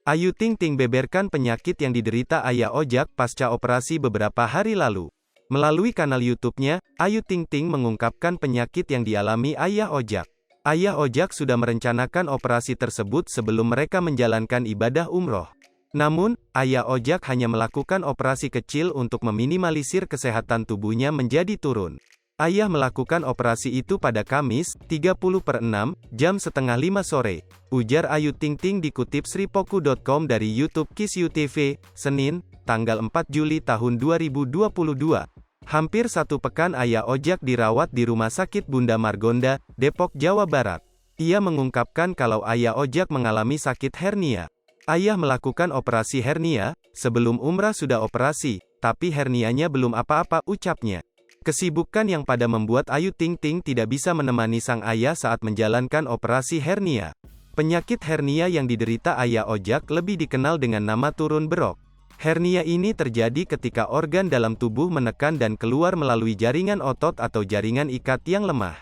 Ayu Ting Ting beberkan penyakit yang diderita Ayah Ojak pasca operasi beberapa hari lalu. Melalui kanal YouTube-nya, Ayu Ting Ting mengungkapkan penyakit yang dialami Ayah Ojak. Ayah Ojak sudah merencanakan operasi tersebut sebelum mereka menjalankan ibadah umroh. Namun, Ayah Ojak hanya melakukan operasi kecil untuk meminimalisir kesehatan tubuhnya menjadi turun. Ayah melakukan operasi itu pada Kamis, 30/6, jam setengah 5 sore. Ujar Ayu Ting Ting dikutip sripoku.com dari YouTube Kiss You TV, Senin, tanggal 4 Juli tahun 2022. Hampir 1 pekan Ayah Ojak dirawat di Rumah Sakit Bunda Margonda, Depok, Jawa Barat. Ia mengungkapkan kalau Ayah Ojak mengalami sakit hernia. Ayah melakukan operasi hernia, sebelum umrah sudah operasi, tapi hernianya belum apa-apa, ucapnya. Kesibukan yang pada membuat Ayu Ting Ting tidak bisa menemani sang ayah saat menjalankan operasi hernia. Penyakit hernia yang diderita Ayah Ojak lebih dikenal dengan nama turun berok. Hernia ini terjadi ketika organ dalam tubuh menekan dan keluar melalui jaringan otot atau jaringan ikat yang lemah.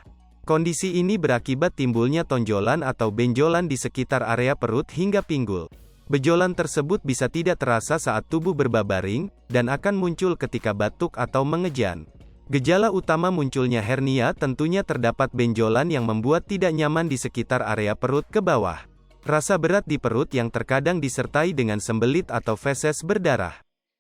Kondisi ini berakibat timbulnya tonjolan atau benjolan di sekitar area perut hingga pinggul. Benjolan tersebut bisa tidak terasa saat tubuh berbabaring, dan akan muncul ketika batuk atau mengejan. Gejala utama munculnya hernia tentunya terdapat benjolan yang membuat tidak nyaman di sekitar area perut ke bawah. Rasa berat di perut yang terkadang disertai dengan sembelit atau feses berdarah.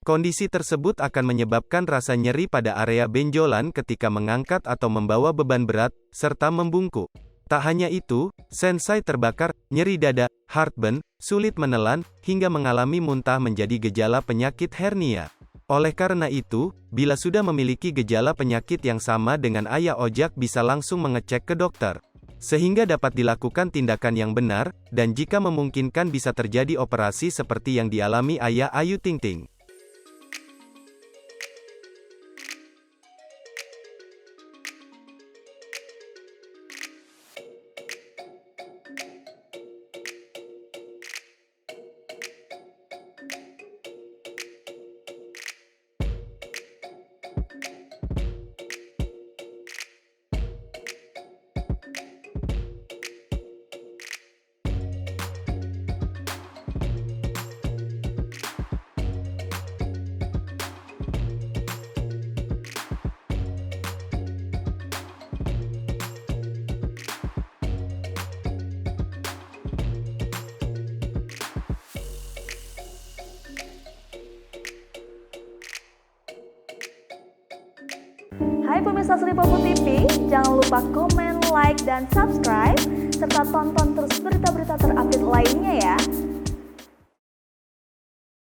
Kondisi tersebut akan menyebabkan rasa nyeri pada area benjolan ketika mengangkat atau membawa beban berat, serta membungkuk. Tak hanya itu, sensai terbakar, nyeri dada, heartburn, sulit menelan, hingga mengalami muntah menjadi gejala penyakit hernia. Oleh karena itu, bila sudah memiliki gejala penyakit yang sama dengan Ayah Ojak bisa langsung mengecek ke dokter. Sehingga dapat dilakukan tindakan yang benar, dan jika memungkinkan bisa terjadi operasi seperti yang dialami Ayah Ayu Ting Ting. Hai pemirsa Sripoku TV, jangan lupa komen, like, dan subscribe, serta tonton terus berita-berita terupdate lainnya ya.